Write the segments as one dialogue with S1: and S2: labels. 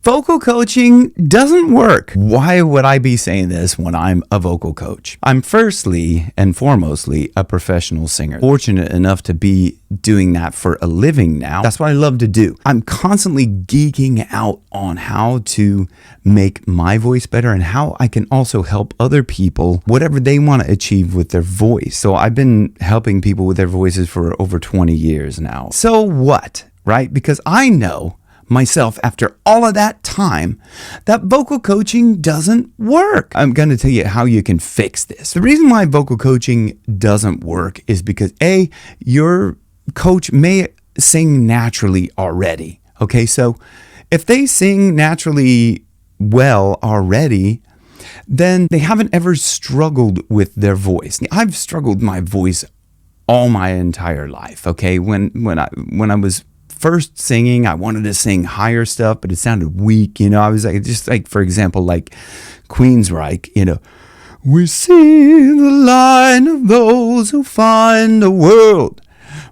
S1: Vocal coaching doesn't work. Why would I be saying this when I'm a vocal coach? I'm firstly and foremostly a professional singer. Fortunate enough to be doing that for a living now. That's what I love to do. I'm constantly geeking out on how to make my voice better and how I can also help other people, whatever they want to achieve with their voice. So I've been helping people with their voices for over 20 years now. So what, right? Because I know myself after all of that time that vocal coaching doesn't work. I'm going to tell you how you can fix this. The reason why vocal coaching doesn't work is because your coach may sing naturally already. Okay, so if they sing naturally well already, then they haven't ever struggled with their voice. I've struggled with my voice all my entire life. Okay, when I was first singing, I wanted to sing higher stuff, but it sounded weak. I was like, for example, like Queensryche, we see the line of those who find the world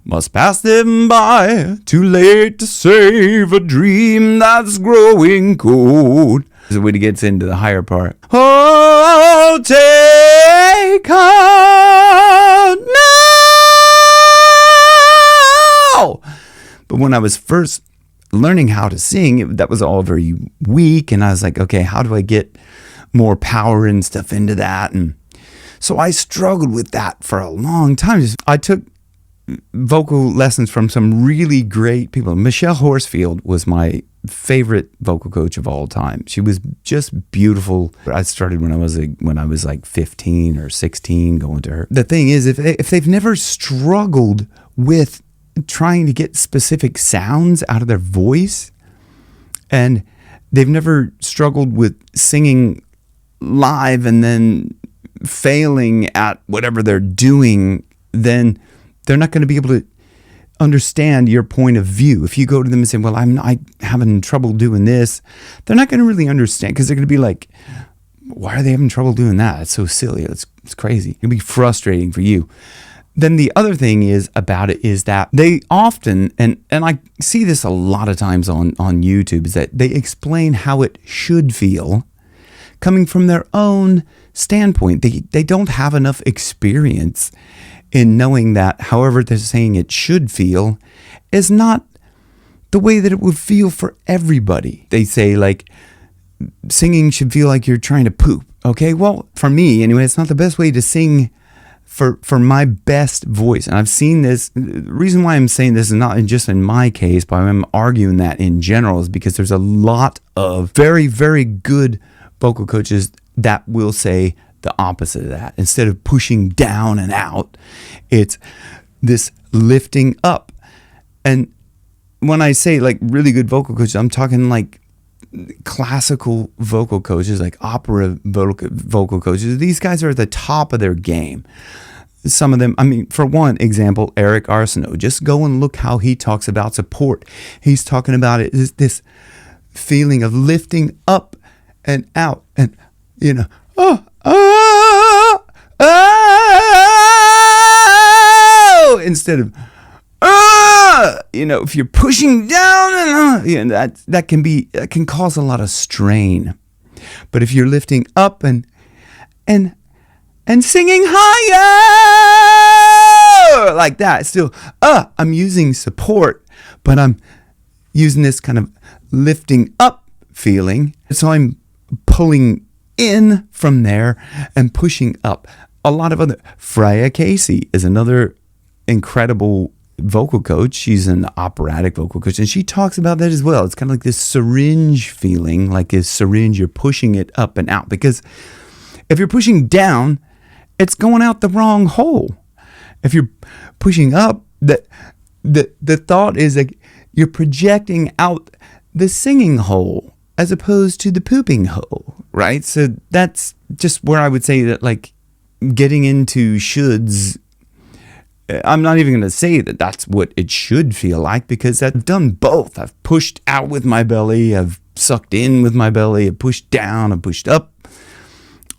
S1: must pass them by, too late to save a dream that's growing cold. So when it gets into the higher part, oh, take heart now. But when I was first learning how to sing, that was all very weak. And I was like, okay, how do I get more power and stuff into that? And so I struggled with that for a long time. I took vocal lessons from some really great people. Michelle Horsfield was my favorite vocal coach of all time. She was just beautiful. I started when I was like 15 or 16 going to her. The thing is, if they've never struggled with trying to get specific sounds out of their voice, and they've never struggled with singing live and then failing at whatever they're doing, then they're not going to be able to understand your point of view. If you go to them and say, well, I'm having trouble doing this, they're not going to really understand, because they're going to be like, why are they having trouble doing that? It's so silly. It's crazy. It'll be frustrating for you. Then the other thing is about it is that they often, and I see this a lot of times on YouTube, is that they explain how it should feel coming from their own standpoint. They don't have enough experience in knowing that however they're saying it should feel is not the way that it would feel for everybody. They say like singing should feel like you're trying to poop. Okay, well, for me anyway, it's not the best way to sing for my best voice. And I've seen this. The reason why I'm saying this is not just in my case, but I'm arguing that in general, is because there's a lot of very, very good vocal coaches that will say the opposite of that. Instead of pushing down and out, it's this lifting up. And when I say like really good vocal coaches, I'm talking like classical vocal coaches, like opera vocal coaches. These guys are at the top of their game. Some of them, for one example, Eric Arsenault. Just go and look how he talks about support. He's talking about it, this feeling of lifting up and out, and instead of if you're pushing down and that can cause a lot of strain. But if you're lifting up and singing higher like that, still I'm using support, but I'm using this kind of lifting up feeling. So I'm pulling in from there and pushing up. A lot of other Freya Casey is another incredible vocal coach. She's an operatic vocal coach, and she talks about that as well. It's kind of like this syringe feeling, like a syringe, you're pushing it up and out, because if you're pushing down, it's going out the wrong hole. If you're pushing up, the thought is like you're projecting out the singing hole as opposed to the pooping hole, right? So that's just where I would say that, like, getting into shoulds, I'm not even going to say that that's what it should feel like, because I've done both. I've pushed out with my belly, I've sucked in with my belly, I've pushed down, I've pushed up,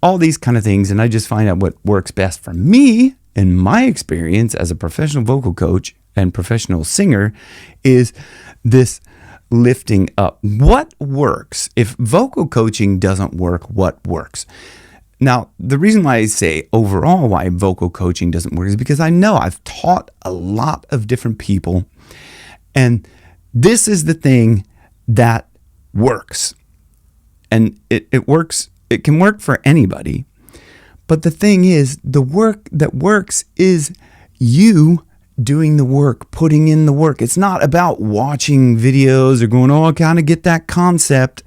S1: all these kind of things. And I just find out what works best for me, in my experience as a professional vocal coach and professional singer, is this lifting up. What works? If vocal coaching doesn't work, what works? Now, the reason why I say overall why vocal coaching doesn't work is because I know I've taught a lot of different people, and this is the thing that works. And it works, it can work for anybody. But the thing is, the work that works is you doing the work, putting in the work. It's not about watching videos or going, I kind of get that concept,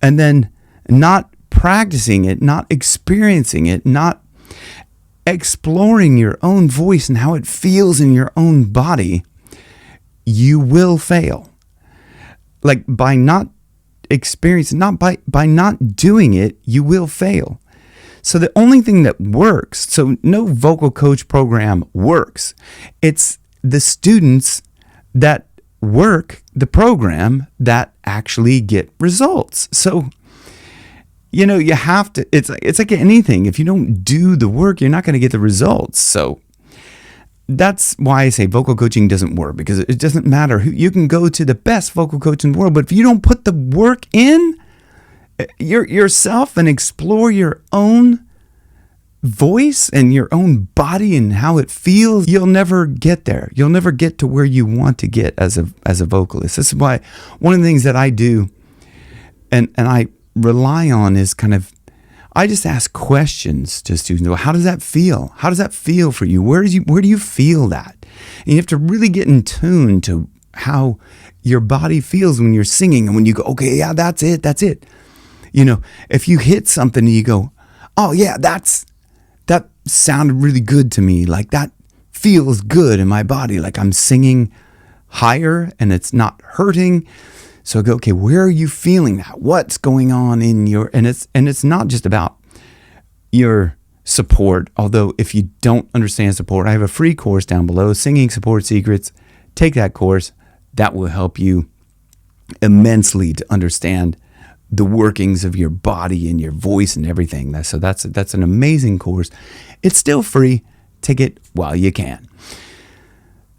S1: and then not practicing it, not experiencing it, not exploring your own voice and how it feels in your own body. You will fail. Like by not experiencing, not by not doing it, you will fail. So the only thing that works, so no vocal coach program works. It's the students that work the program that actually get results. So, you know, you have to, it's like anything. If you don't do the work, you're not going to get the results. So that's why I say vocal coaching doesn't work, because it doesn't matter who, you can go to the best vocal coach in the world, but if you don't put the work in yourself and explore your own voice and your own body and how it feels, you'll never get there. You'll never get to where you want to get as a vocalist. This is why one of the things that I do and I rely on is kind of, I just ask questions to students. Well, how does that feel? How does that feel for you? Where do you feel that? And you have to really get in tune to how your body feels when you're singing, and when you go, okay, yeah, that's it. You know, if you hit something and you go, oh yeah, that sounded really good to me. Like that feels good in my body. Like I'm singing higher and it's not hurting. So I go, okay, where are you feeling that? What's going on in your, and it's not just about your support. Although if you don't understand support, I have a free course down below, Singing Support Secrets. Take that course. That will help you immensely to understand the workings of your body and your voice and everything. So that's an amazing course. It's still free. Take it while you can.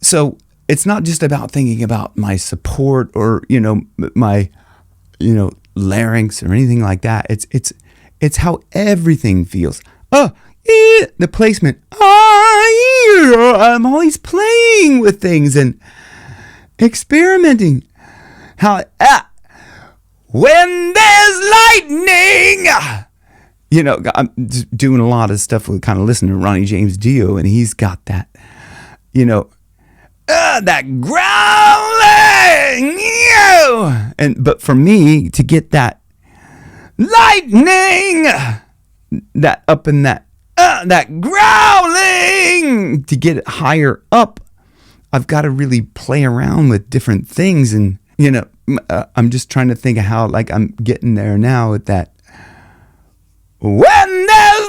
S1: So it's not just about thinking about my support or, you know, my, you know, larynx or anything like that. It's how everything feels. The placement. I'm always playing with things and experimenting. How when there's lightning, you know, I'm just doing a lot of stuff with kind of listening to Ronnie James Dio, and he's got that, you know, that growling, but for me to get that lightning, that up in that growling, to get it higher up, I've got to really play around with different things. And, you know, I'm just trying to think of how, like, I'm getting there now with that. When there's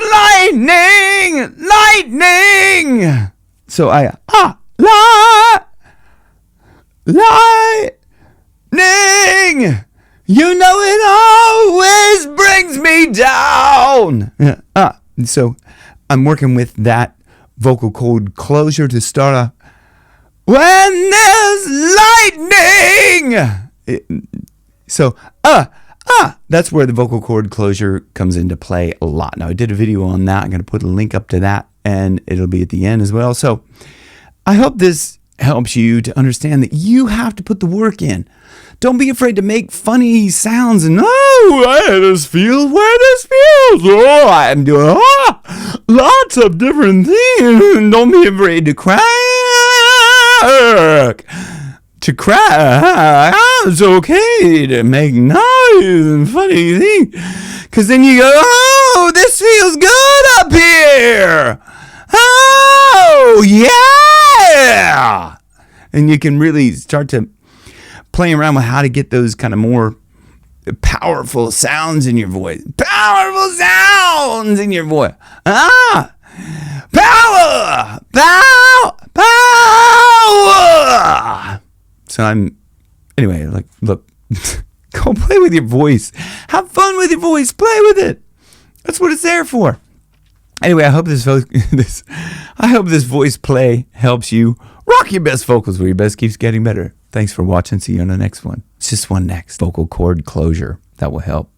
S1: lightning. So lightning. You know it always brings me down. So I'm working with that vocal cord closure to start a when there's lightning. So that's where the vocal cord closure comes into play a lot. Now I did a video on that. I'm going to put a link up to that, and it'll be at the end as well. So I hope this helps you to understand that you have to put the work in. Don't be afraid to make funny sounds and, this feels where this feels. I'm doing lots of different things. Don't be afraid to crack. It's okay to make noise and funny things. Because then you go, this feels good up here. Oh, yeah. And you can really start to play around with how to get those kind of more powerful sounds in your voice. Power. So anyway, like, look, go play with your voice. Have fun with your voice. Play with it. That's what it's there for. Anyway, I hope this voice play helps you rock your best vocals where your best keeps getting better. Thanks for watching. See you on the next one. It's just one next vocal cord closure that will help.